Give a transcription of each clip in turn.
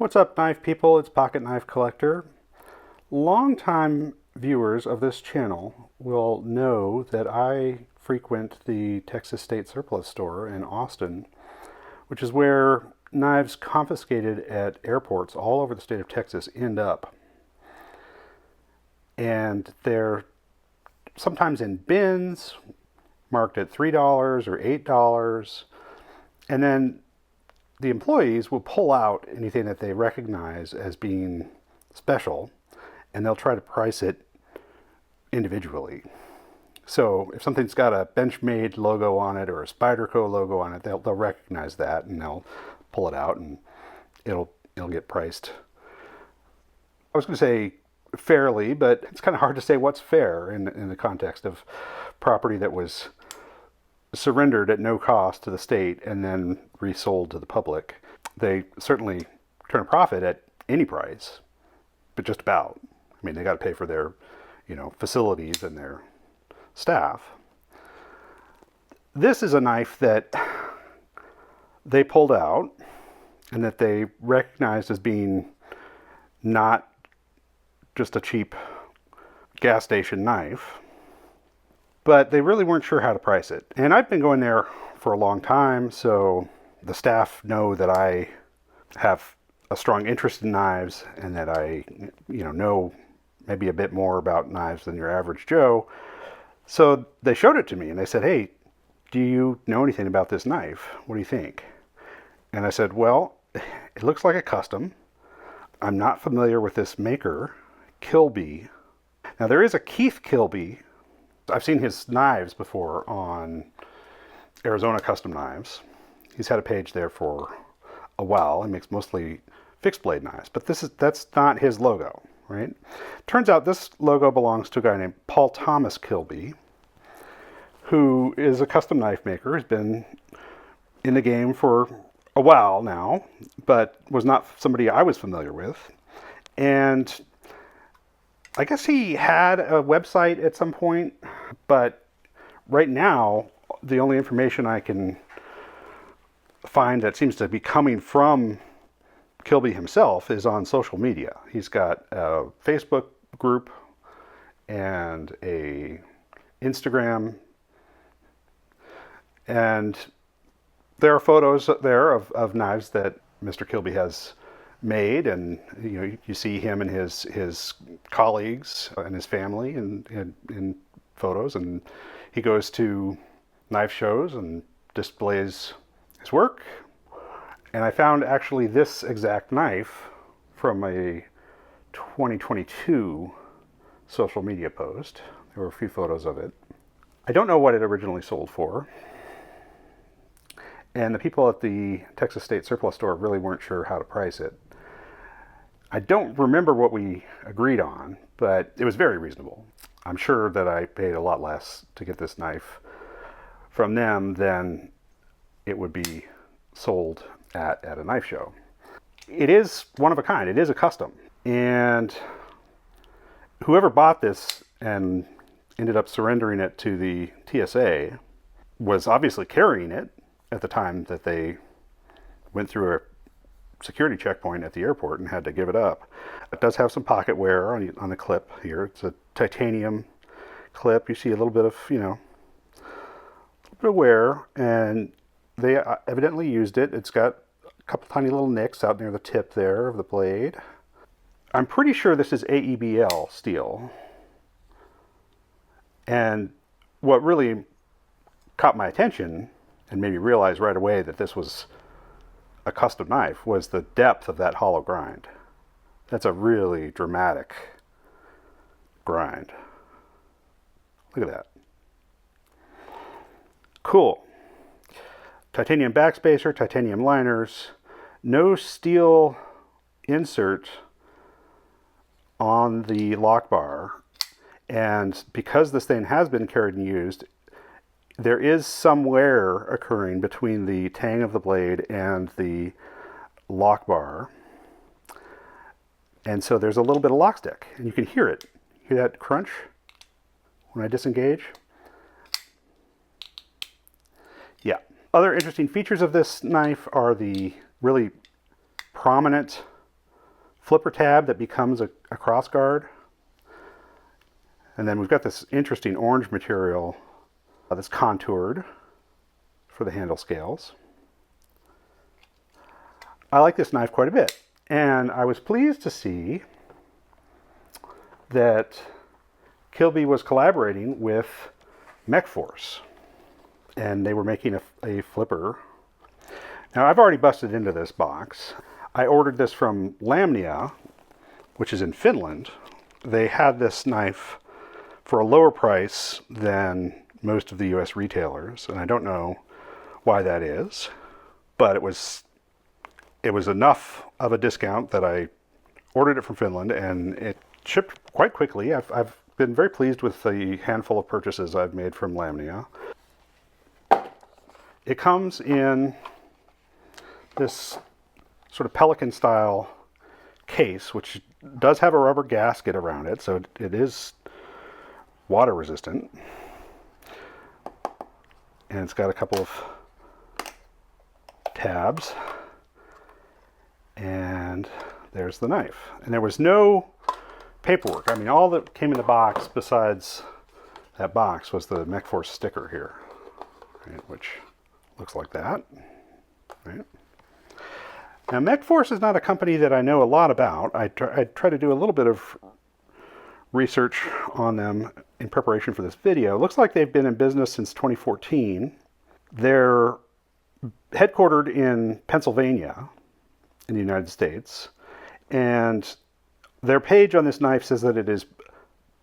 What's up, knife people? It's Pocket Knife Collector. Longtime viewers of this channel will know that I frequent the Texas State Surplus Store in Austin, which is where knives confiscated at airports all over the state of Texas end up. And they're sometimes in bins marked at $3 or $8, and then the employees will pull out anything that they recognize as being special, and they'll try to price it individually. So if something's got a Benchmade logo on it or a Spyderco logo on it, they'll recognize that, and they'll pull it out, and it'll get priced. I was going to say fairly, but it's kind of hard to say what's fair in the context of property that was surrendered at no cost to the state and then resold to the public. They certainly turn a profit at any price, but just about. I mean, they got to pay for their, facilities and their staff. This is a knife that they pulled out and that they recognized as being not just a cheap gas station knife, but they really weren't sure how to price it. And I've been going there for a long time, so the staff know that I have a strong interest in knives and that I, know maybe a bit more about knives than your average Joe. So they showed it to me and they said, "Hey, do you know anything about this knife? What do you think?" And I said, "Well, it looks like a custom. I'm not familiar with this maker, Kilby." Now there is a Keith Kilby. I've seen his knives before on Arizona Custom Knives. He's had a page there for a while. He makes mostly fixed blade knives, but that's not his logo, right? Turns out this logo belongs to a guy named Paul Tony Kilby, who is a custom knife maker. He's been in the game for a while now, but was not somebody I was familiar with. And I guess he had a website at some point, but right now, the only information I can find that seems to be coming from Kilby himself is on social media. He's got a Facebook group and a Instagram, and there are photos there of knives that Mr. Kilby has made, and you see him and his colleagues and his family in photos, and he goes to knife shows and displays his work. And I found actually this exact knife from a 2022 social media post. There were a few photos of it. I don't know what it originally sold for, and the people at the Texas State Surplus Store really weren't sure how to price it. I don't remember what we agreed on, but it was very reasonable. I'm sure that I paid a lot less to get this knife from them than it would be sold at a knife show. It is one of a kind. It is a custom. And whoever bought this and ended up surrendering it to the TSA was obviously carrying it at the time that they went through a security checkpoint at the airport and had to give it up. It does have some pocket wear on the clip here. It's a titanium clip. You see a little bit of, a little bit of wear, and they evidently used it. It's got a couple tiny little nicks out near the tip there of the blade. I'm pretty sure this is AEBL steel. And what really caught my attention and made me realize right away that this was a custom knife was the depth of that hollow grind. That's a really dramatic grind. Look at that. Cool. Titanium backspacer, titanium liners, no steel insert on the lock bar. And because this thing has been carried and used, there is some wear occurring between the tang of the blade and the lock bar. And so there's a little bit of lock stick, and you can hear it. Hear that crunch when I disengage? Yeah. Other interesting features of this knife are the really prominent flipper tab that becomes a cross guard. And then we've got this interesting orange material that's contoured for the handle scales. I like this knife quite a bit. And I was pleased to see that Kilby was collaborating with Mechforce. And they were making a flipper. Now, I've already busted into this box. I ordered this from Lamnia, which is in Finland. They had this knife for a lower price than most of the US retailers, and I don't know why that is, but it was enough of a discount that I ordered it from Finland, and it shipped quite quickly. I've been very pleased with the handful of purchases I've made from Lamnia. It comes in this sort of Pelican style case, which does have a rubber gasket around it, so it is water resistant. And it's got a couple of tabs. And there's the knife. And there was no paperwork. I mean, all that came in the box besides that box was the Mechforce sticker here, right, which looks like that. Right. Now, Mechforce is not a company that I know a lot about. I try to do a little bit of research on them in preparation for this video. It looks like they've been in business since 2014. They're headquartered in Pennsylvania in the United States, and their page on this knife says that it is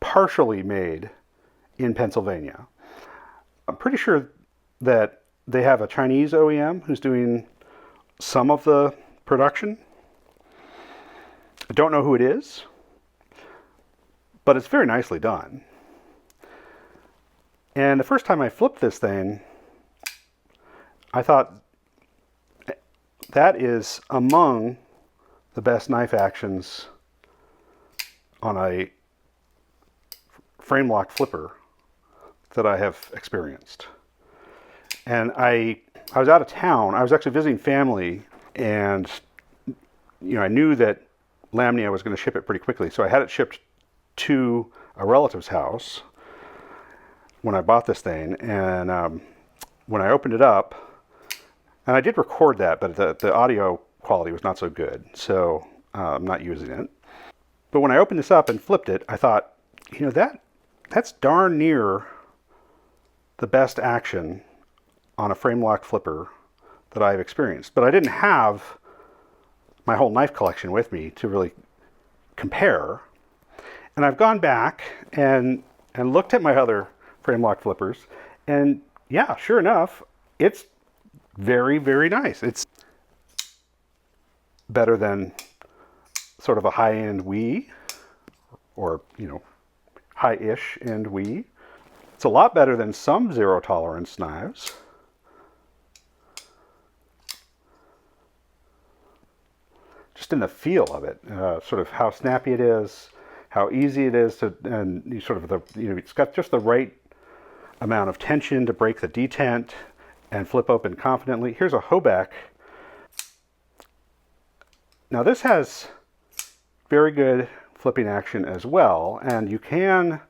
partially made in Pennsylvania. I'm pretty sure that they have a Chinese OEM who's doing some of the production. I don't know who it is, but it's very nicely done. And the first time I flipped this thing, I thought that is among the best knife actions on a frame lock flipper that I have experienced. And I was out of town. I was actually visiting family, and I knew that Lamnia was going to ship it pretty quickly, so I had it shipped to a relative's house when I bought this thing. And when I opened it up, and I did record that, but the audio quality was not so good, so I'm not using it. But when I opened this up and flipped it, I thought, that's darn near the best action on a frame lock flipper that I've experienced. But I didn't have my whole knife collection with me to really compare. And I've gone back and looked at my other frame lock flippers, and yeah, sure enough, it's very, very nice. It's better than sort of a high-end Wii, or high-ish end Wii. It's a lot better than some zero tolerance knives. Just in the feel of it, sort of how snappy it is, how easy it is to, and it's got just the right amount of tension to break the detent and flip open confidently. Here's a Hoback. Now this has very good flipping action as well, and you can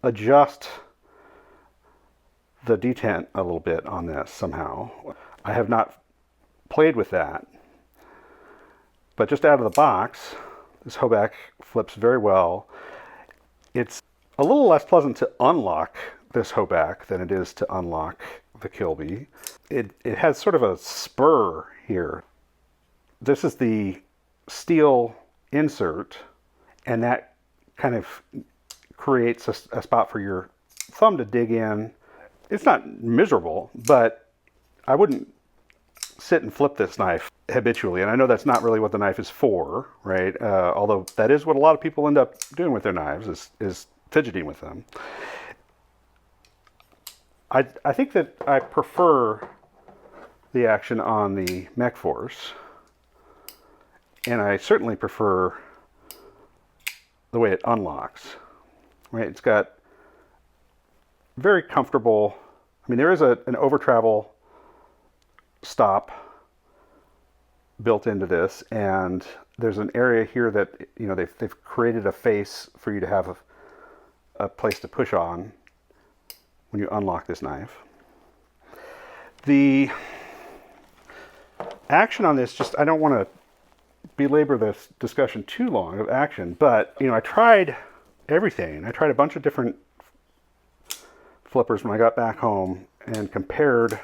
adjust the detent a little bit on this somehow. I have not played with that, but just out of the box, this Hoback flips very well. It's a little less pleasant to unlock this Hoback than it is to unlock the Kilby. It has sort of a spur here. This is the steel insert, and that kind of creates a spot for your thumb to dig in. It's not miserable, but I wouldn't sit and flip this knife habitually, and I know that's not really what the knife is for, right? Although that is what a lot of people end up doing with their knives, is fidgeting with them. I think that I prefer the action on the Mechforce, and I certainly prefer the way it unlocks, right? It's got very comfortable, I mean, there is an over travel stop built into this, and there's an area here that, you know, they've created a face for you to have a place to push on when you unlock this knife. The action on this, just, I don't want to belabor this discussion too long of action, but, you know, I tried everything. I tried a bunch of different flippers when I got back home and compared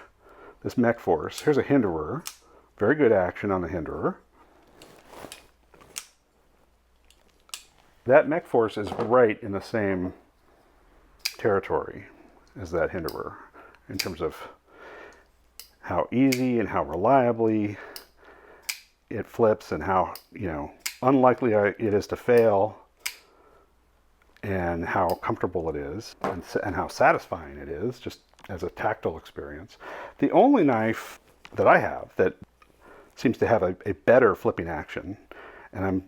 this Mechforce. Here's a hinderer. Very good action on the hinderer. That Mechforce is right in the same territory as that hinderer in terms of how easy and how reliably it flips and how, you know, unlikely it is to fail, and how comfortable it is, and how satisfying it is just as a tactile experience. The only knife that I have that seems to have a better flipping action, and I'm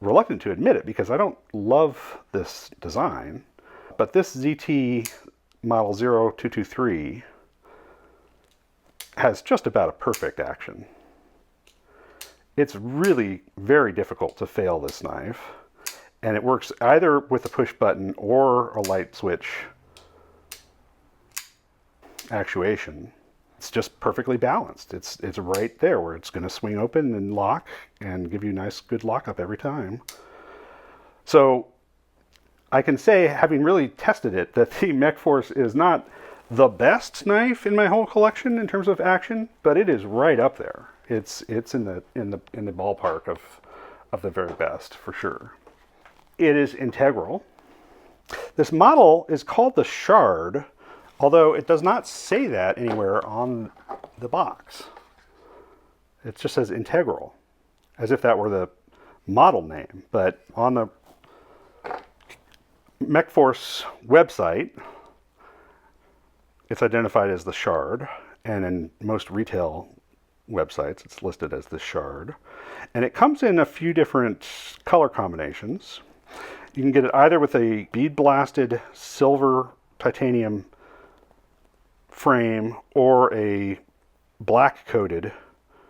reluctant to admit it because I don't love this design, but this ZT model 0223 has just about a perfect action. It's really very difficult to fail this knife, and it works either with a push button or a light switch actuation. It's just perfectly balanced. It's right there where it's going to swing open and lock and give you nice, good lockup every time. So I can say, having really tested it, that the Mechforce is not the best knife in my whole collection in terms of action, but it is right up there. It's in the ballpark of the very best for sure. It is integral. This model is called the Shard, although it does not say that anywhere on the box. It just says integral, as if that were the model name. But on the Mechforce website, it's identified as the Shard, and in most retail websites it's listed as the Shard. And it comes in a few different color combinations. You can get it either with a bead blasted silver titanium frame or a black coated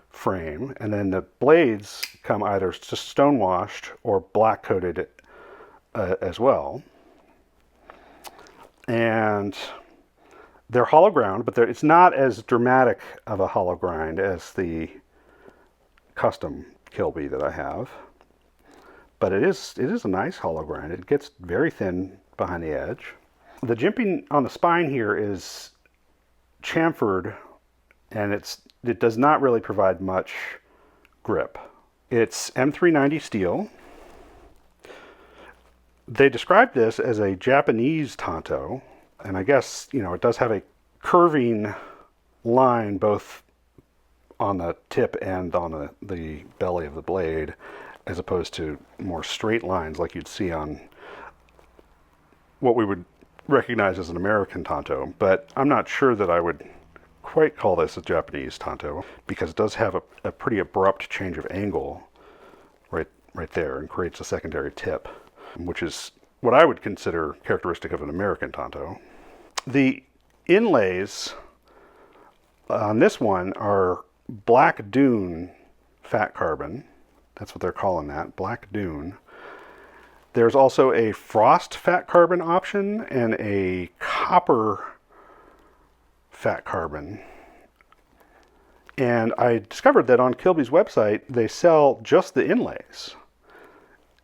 frame, and then the blades come either just stone washed or black coated as well. And they're hollow ground, but it's not as dramatic of a hollow grind as the custom Kilby that I have. But it is a nice hollow grind. It gets very thin behind the edge. The jimping on the spine here is chamfered, and it does not really provide much grip. It's M390 steel. They described this as a Japanese tanto, and I guess, you know, it does have a curving line both on the tip and on the belly of the blade, as opposed to more straight lines like you'd see on what we would recognize as an American tanto. But I'm not sure that I would quite call this a Japanese tanto, because it does have a pretty abrupt change of angle right there, and creates a secondary tip, which is what I would consider characteristic of an American tanto. The inlays on this one are Black Dune fat carbon. That's what they're calling that, Black Dune. There's also a frost fat carbon option and a copper fat carbon. And I discovered that on Kilby's website, they sell just the inlays,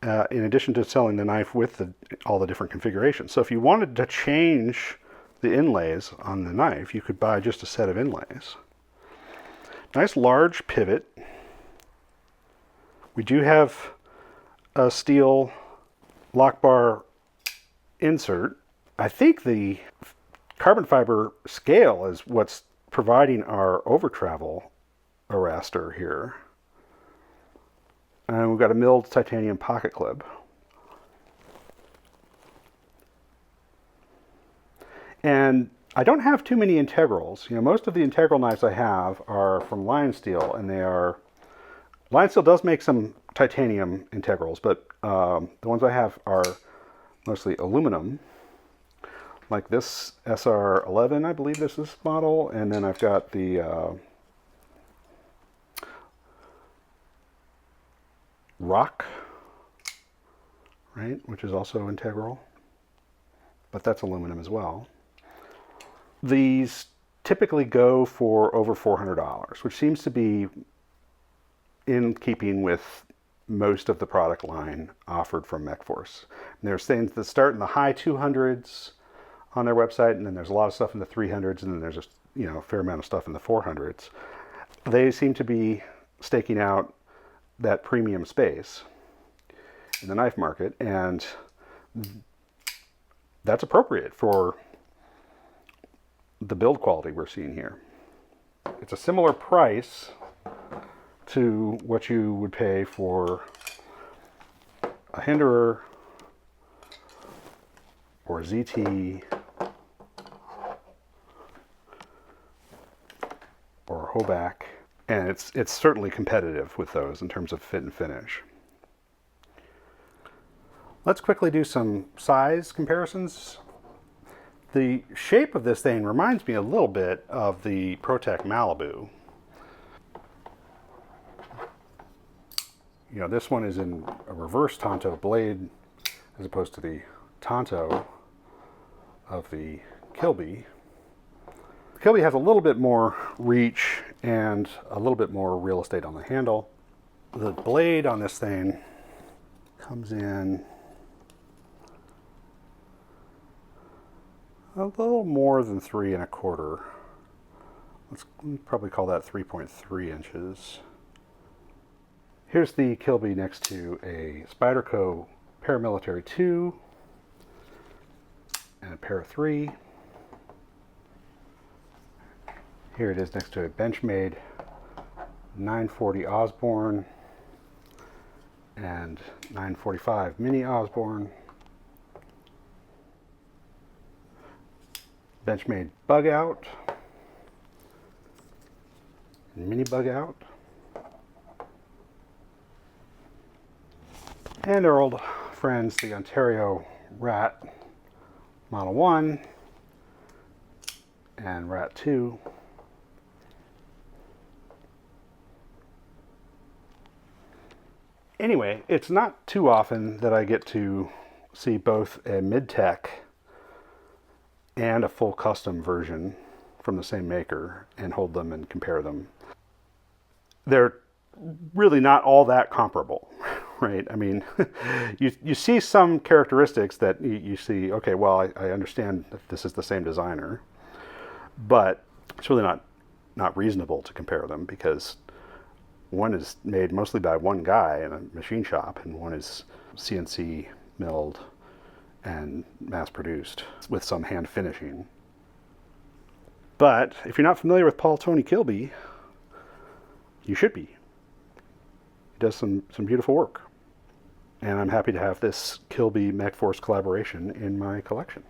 in addition to selling the knife with all the different configurations. So if you wanted to change the inlays on the knife, you could buy just a set of inlays. Nice large pivot. We do have a steel lock bar insert. I think the carbon fiber scale is what's providing our over travel arrestor here. And we've got a milled titanium pocket clip. And I don't have too many integrals. You know, most of the integral knives I have are from Lion Steel, and Lion Steel does make some titanium integrals, but the ones I have are mostly aluminum, like this SR11, I believe this is model, and then I've got the rock, right, which is also integral, but that's aluminum as well. These typically go for over $400, which seems to be in keeping with most of the product line offered from Mechforce. And there's things that start in the high 200s on their website, and then there's a lot of stuff in the 300s, and then there's a fair amount of stuff in the 400s. They seem to be staking out that premium space in the knife market, and that's appropriate for the build quality we're seeing here. It's a similar price to what you would pay for a Hinderer or a ZT or a Hoback, and it's certainly competitive with those in terms of fit and finish. Let's quickly do some size comparisons. The shape of this thing reminds me a little bit of the ProTech Malibu. This one is in a reverse Tonto blade as opposed to the Tonto of the Kilby. Kilby has a little bit more reach and a little bit more real estate on the handle. The blade on this thing comes in a little more than 3 1/4. Let's probably call that 3.3 inches. Here's the Kilby next to a Spyderco Paramilitary 2 and a Para 3. Here it is next to a Benchmade 940 Osborne and 945 Mini Osborne. Benchmade Bug Out and Mini Bug Out. And our old friends, the Ontario Rat Model 1 and Rat 2. Anyway, it's not too often that I get to see both a midtech and a full custom version from the same maker and hold them and compare them. They're really not all that comparable. Right? I mean, you see some characteristics that you see, okay, well, I understand that this is the same designer, but it's really not reasonable to compare them because one is made mostly by one guy in a machine shop and one is CNC milled and mass produced with some hand finishing. But if you're not familiar with Paul Tony Kilby, you should be. He does some beautiful work. And I'm happy to have this Kilby Mechforce collaboration in my collection.